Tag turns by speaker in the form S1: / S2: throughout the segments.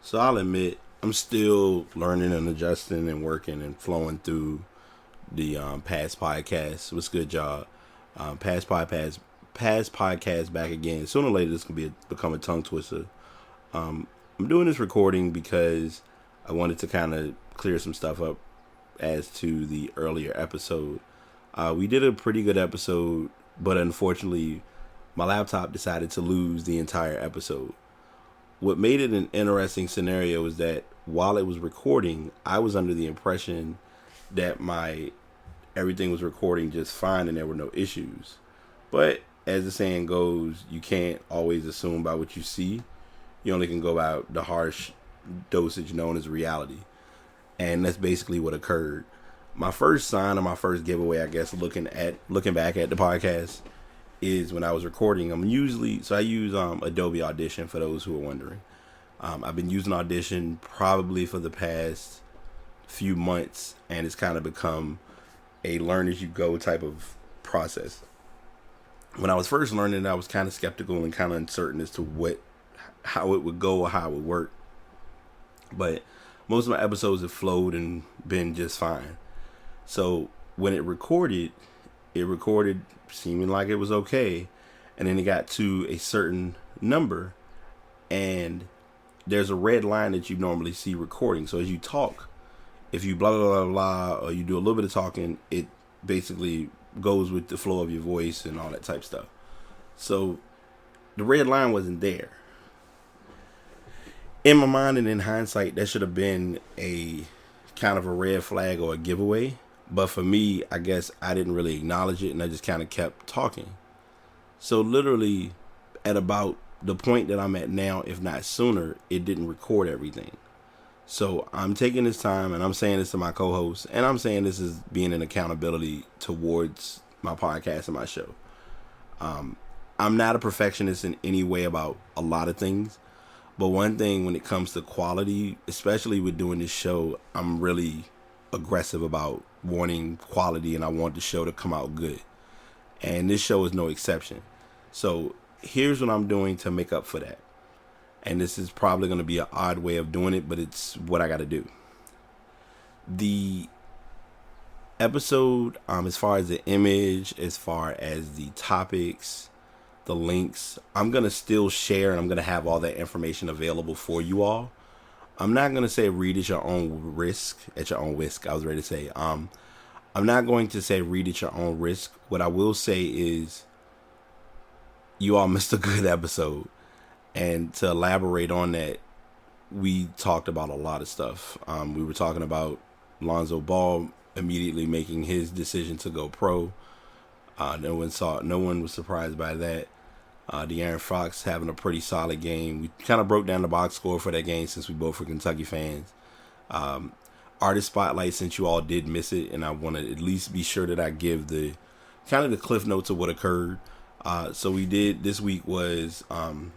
S1: So I'll admit I'm still learning and adjusting and working and flowing through the past podcasts. What's good, y'all? Past podcast back again. Sooner or later, this can become a tongue twister. I'm doing this recording because I wanted to kind of clear some stuff up as to the earlier episode. We did a pretty good episode, but unfortunately, my laptop decided to lose the entire episode. What made it an interesting scenario is that while it was recording, I was under the impression that my everything was recording just fine and there were no issues. But as the saying goes, you can't always assume by what you see. You only can go by the harsh dosage known as reality. And that's basically what occurred. My first sign or my first giveaway, I guess, looking back at the podcast, is when I was recording. I use Adobe Audition for those who are wondering. I've been using Audition probably for the past few months, and it's kind of become a learn as you go type of process. When I was first learning, I was kind of skeptical and kind of uncertain as to how it would go or how it would work. But most of my episodes have flowed and been just fine. So when it recorded seeming like it was okay, and then it got to a certain number, and there's a red line that you normally see recording. So as you talk, if you blah blah blah blah, or you do a little bit of talking, it basically goes with the flow of your voice and all that type stuff. So the red line wasn't there. In my mind and in hindsight, that should have been a kind of a red flag or a giveaway. But for me, I guess I didn't really acknowledge it, and I just kind of kept talking. So literally at about the point that I'm at now, if not sooner, it didn't record everything. So I'm taking this time, and I'm saying this to my co-host, and I'm saying this is being an accountability towards my podcast and my show. I'm not a perfectionist in any way about a lot of things. But one thing when it comes to quality, especially with doing this show, I'm really aggressive about wanting quality, and I want the show to come out good. And this show is no exception. So here's what I'm doing to make up for that. And this is probably going to be an odd way of doing it, but it's what I got to do. The episode, as far as the image, as far as the topics, the links, I'm going to still share, and I'm going to have all that information available for you all. I'm not going to say read at your own risk, I was ready to say. I'm not going to say read at your own risk. What I will say is you all missed a good episode. And to elaborate on that, we talked about a lot of stuff. We were talking about Lonzo Ball immediately making his decision to go pro. No one was surprised by that. De'Aaron Fox having a pretty solid game. We kind of broke down the box score for that game since we both were Kentucky fans. Artist spotlight, since you all did miss it, and I want to at least be sure that I give the kind of the cliff notes of what occurred. So we did, this week was,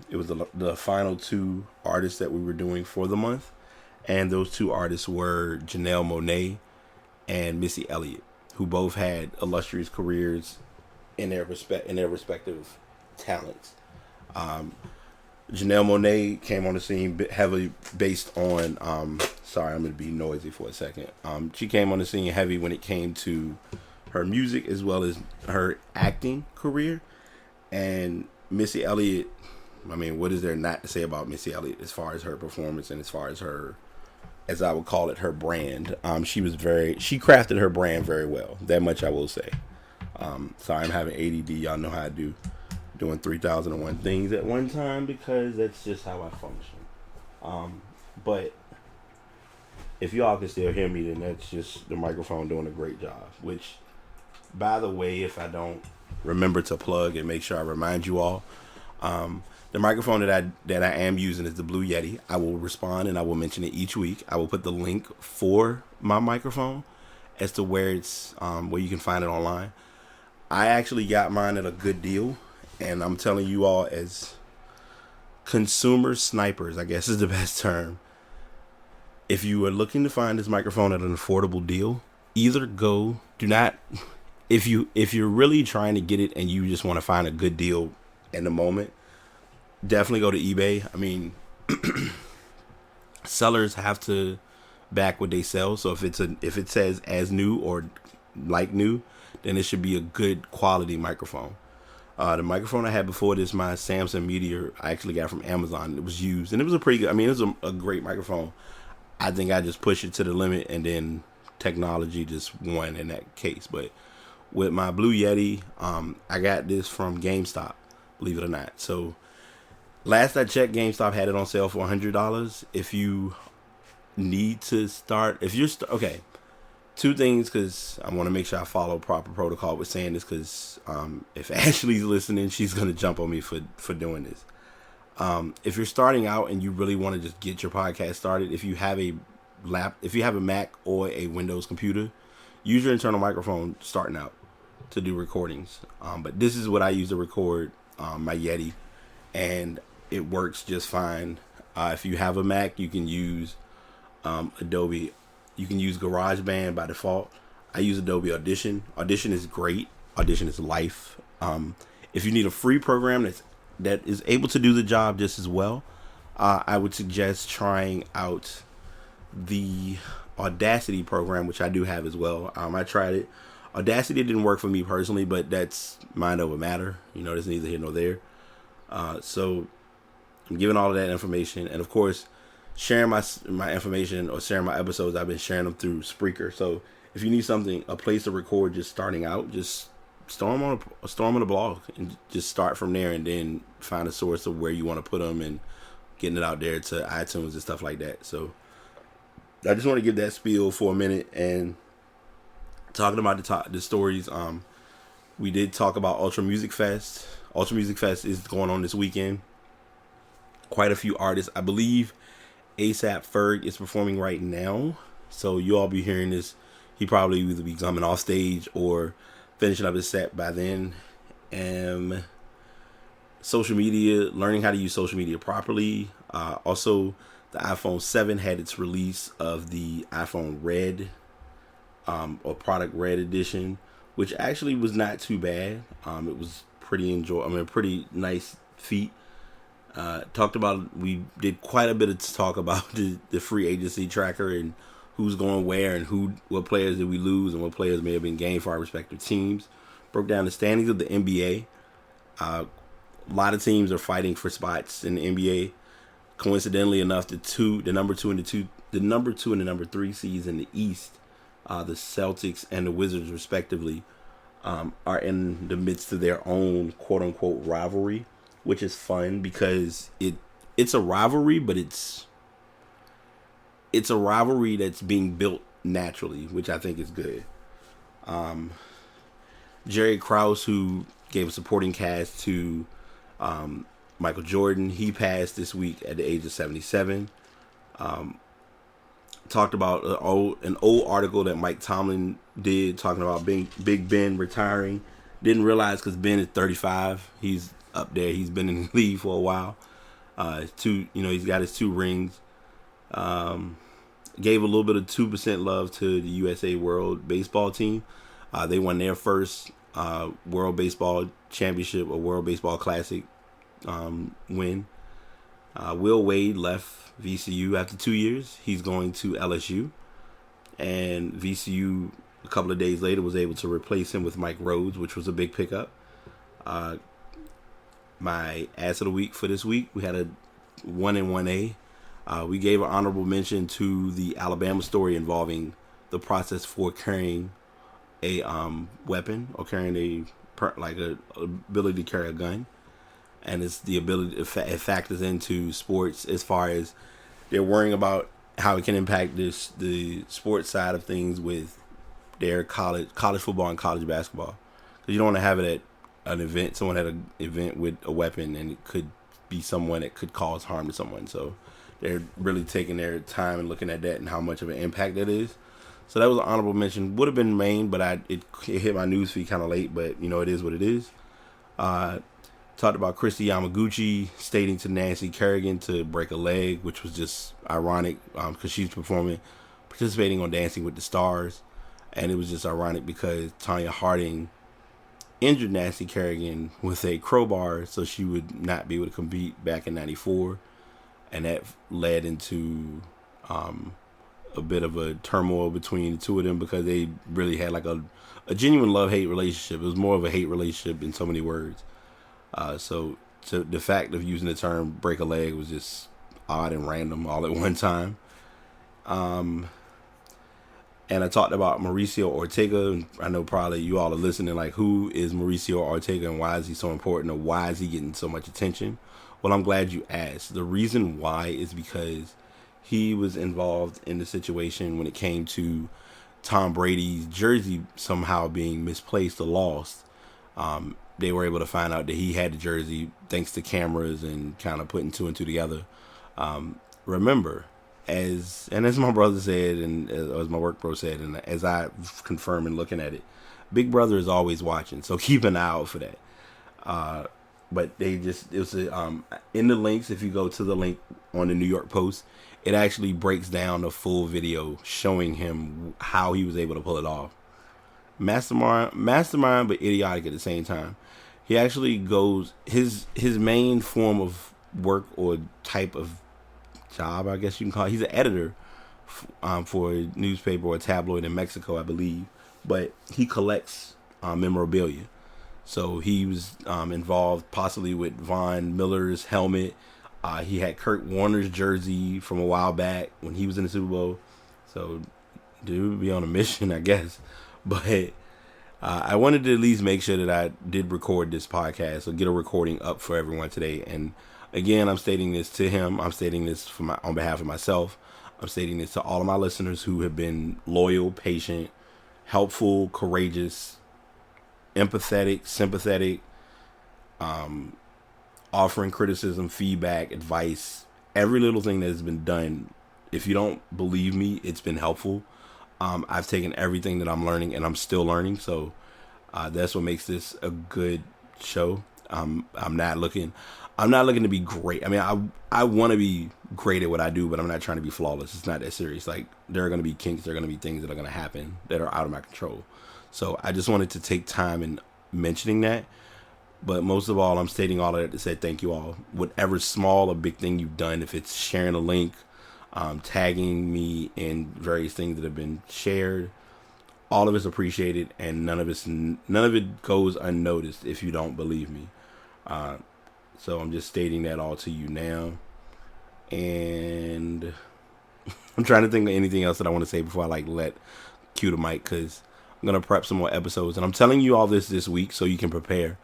S1: it was the final two artists that we were doing for the month. And those two artists were Janelle Monáe and Missy Elliott, who both had illustrious careers in their respective talents. Janelle Monáe came on the scene heavily based on, sorry, I'm going to be noisy for a second. She came on the scene heavy when it came to her music as well as her acting career. And Missy Elliott, I mean, what is there not to say about Missy Elliott as far as her performance and as far as her, as I would call it, her brand? She crafted her brand very well. That much I will say. Sorry, I'm having ADD. Y'all know how I do, doing 3,001 things at one time, because that's just how I function. But if y'all can still hear me, then that's just the microphone doing a great job. Which, by the way, if I don't remember to plug and make sure I remind you all, the microphone that I am using is the Blue Yeti. I will respond and I will mention it each week. I will put the link for my microphone as to where it's where you can find it online. I actually got mine at a good deal, and I'm telling you all, as consumer snipers, I guess is the best term, if you are looking to find this microphone at an affordable deal, if you're really trying to get it and you just want to find a good deal in the moment, definitely go to eBay. I mean, sellers have to back what they sell. So if it says as new or like new, then it should be a good quality microphone. The microphone I had before this, my Samson Meteor, I actually got from Amazon. It was used, and it was a pretty good. I mean, it was a great microphone. I think I just pushed it to the limit, and then technology just won in that case. But with my Blue Yeti, I got this from GameStop, believe it or not. So last I checked, GameStop had it on sale for $100. If you need to start, if you're okay. Two things, because I want to make sure I follow proper protocol with saying this, because if Ashley's listening, she's going to jump on me for doing this. If you're starting out and you really want to just get your podcast started, if you have a Mac or a Windows computer, use your internal microphone starting out to do recordings. But this is what I use to record my Yeti, and it works just fine. If you have a Mac, you can use Adobe. You can use GarageBand by default. I use Adobe Audition. Audition is great. Audition is life. If you need a free program that is able to do the job just as well, I would suggest trying out the Audacity program, which I do have as well. I tried it. Audacity didn't work for me personally, but that's mind over matter. There's neither here nor there. So I'm giving all of that information, and of course, sharing my information or sharing my episodes. I've been sharing them through Spreaker. So if you need a place to record just starting out, just storm on a blog and just start from there, and then find a source of where you want to put them and getting it out there to iTunes and stuff like that. So I just want to give that spiel for a minute, and talking about the stories. We did talk about Ultra Music Fest. Ultra Music Fest is going on this weekend. Quite a few artists, I believe. ASAP Ferg is performing right now, so you all be hearing this. He probably either be coming off stage or finishing up his set by then. Social media, learning how to use social media properly. Also, the iPhone 7 had its release of the iPhone Red, or Product Red Edition, which actually was not too bad. It was pretty nice feat. We did quite a bit of talk about the free agency tracker and who's going where and what players did we lose and what players may have been gained for our respective teams. Broke down the standings of the NBA. A lot of teams are fighting for spots in the NBA. Coincidentally enough, the number two and the number 3 seeds in the East, the Celtics and the Wizards respectively, are in the midst of their own quote unquote rivalry, which is fun because it's a rivalry, but it's a rivalry that's being built naturally, which I think is good. Jerry Krause, who gave a supporting cast to Michael Jordan, he passed this week at the age of 77. Talked about an old article that Mike Tomlin did talking about Big Ben retiring. Didn't realize because Ben is 35. He's up there. He's been in the league for a while. He's got his 2 rings. Gave a little bit of 2% love to the USA World Baseball team. They won their first World Baseball Championship or World Baseball Classic win. Will Wade left VCU after 2 years. He's going to LSU. And VCU, a couple of days later, was able to replace him with Mike Rhodes, which was a big pickup. My ass of the week for this week, we had a 1 in 1A. We gave an honorable mention to the Alabama story involving the process for carrying a weapon or carrying a ability to carry a gun, and it's the ability it factors into sports as far as they're worrying about how it can impact the sports side of things with their college football and college basketball, because you don't want to have it at an event. Someone had an event with a weapon, and it could be someone that could cause harm to someone. So they're really taking their time and looking at that and how much of an impact that is. So that was an honorable mention. Would have been main, but it hit my news feed kind of late. But it is what it is. Talked about Christy Yamaguchi stating to Nancy Kerrigan to break a leg, which was just ironic because she's participating on Dancing with the Stars, and it was just ironic because Tanya Harding injured Nancy Kerrigan with a crowbar, so she would not be able to compete back in '94, and that led into a bit of a turmoil between the two of them because they really had like a genuine love-hate relationship. It was more of a hate relationship in so many words. So the fact of using the term break a leg was just odd and random all at one time. And I talked about Mauricio Ortega. I know probably you all are listening like, who is Mauricio Ortega and why is he so important, or why is he getting so much attention? Well, I'm glad you asked. The reason why is because he was involved in the situation when it came to Tom Brady's jersey somehow being misplaced or lost. They were able to find out that he had the jersey thanks to cameras and kind of putting two and two together. Remember, as my brother said, and as my work bro said, and as I confirm in looking at it, Big Brother is always watching, so keep an eye out for that. But it was in the links. If you go to the link on the New York Post, it actually breaks down the full video showing him how he was able to pull it off. Mastermind, but idiotic at the same time. He actually goes his main form of work or type of job, I guess you can call it. He's an editor for a newspaper or a tabloid in Mexico, I believe. But he collects memorabilia. So he was involved possibly with Von Miller's helmet. He had Kurt Warner's jersey from a while back when he was in the Super Bowl. So dude would be on a mission, I guess. But I wanted to at least make sure that I did record this podcast or get a recording up for everyone today. And again, I'm stating this to him. I'm stating this on behalf of myself. I'm stating this to all of my listeners who have been loyal, patient, helpful, courageous, empathetic, sympathetic, offering criticism, feedback, advice, every little thing that has been done. If you don't believe me, it's been helpful. I've taken everything that I'm learning, and I'm still learning. So that's what makes this a good show. I'm not looking to be great. I mean, I want to be great at what I do, but I'm not trying to be flawless. It's not that serious. Like, there are going to be kinks. There are going to be things that are going to happen that are out of my control. So I just wanted to take time in mentioning that. But most of all, I'm stating all of that to say thank you all. Whatever small or big thing you've done, if it's sharing a link, tagging me in various things that have been shared, all of it's appreciated, and none of it goes unnoticed if you don't believe me. So I'm just stating that all to you now. And I'm trying to think of anything else that I want to say before I let cue the mic, because I'm going to prep some more episodes. And I'm telling you all this week so you can prepare.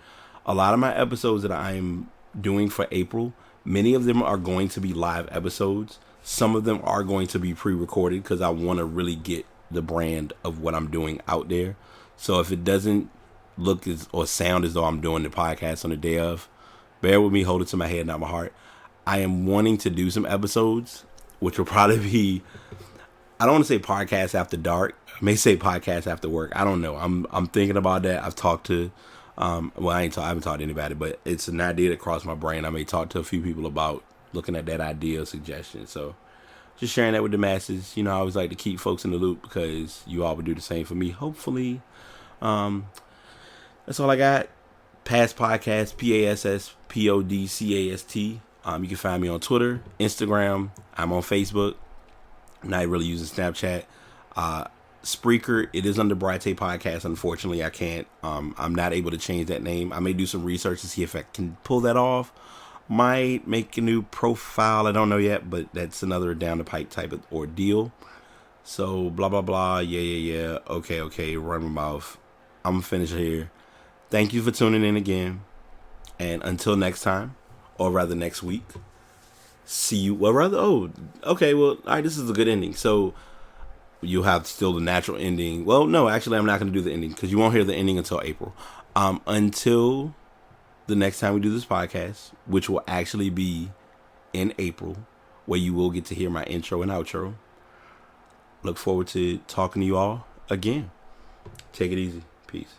S1: A lot of my episodes that I'm doing for April, many of them are going to be live episodes. Some of them are going to be pre-recorded because I want to really get the brand of what I'm doing out there. So if it doesn't look or sound as though I'm doing the podcast on the day of, bear with me, hold it to my head, not my heart. I am wanting to do some episodes, which will probably be, I don't want to say podcast after dark. I may say podcast after work. I don't know. I'm thinking about that. I've talked to, I haven't talked to anybody, but it's an idea that crossed my brain. I may talk to a few people about looking at that idea or suggestion. So just sharing that with the masses. I always like to keep folks in the loop because you all would do the same for me, hopefully. That's all I got. Past Podcast, PASSPODCAST. You can find me on Twitter, Instagram. I'm on Facebook. I'm not really using Snapchat. Spreaker, it is under Brighte Podcast. Unfortunately, I can't. I'm not able to change that name. I may do some research to see if I can pull that off. Might make a new profile. I don't know yet, but that's another down the pipe type of ordeal. So, blah, blah, blah. Yeah. Okay. Run my mouth. I'm finished here. Thank you for tuning in again. And until next time, or rather next week, see you. Well, rather, all right, this is a good ending. So, you'll have still the natural ending. Well, no, actually, I'm not going to do the ending because you won't hear the ending until April. Until the next time we do this podcast, which will actually be in April, where you will get to hear my intro and outro. Look forward to talking to you all again. Take it easy. Peace.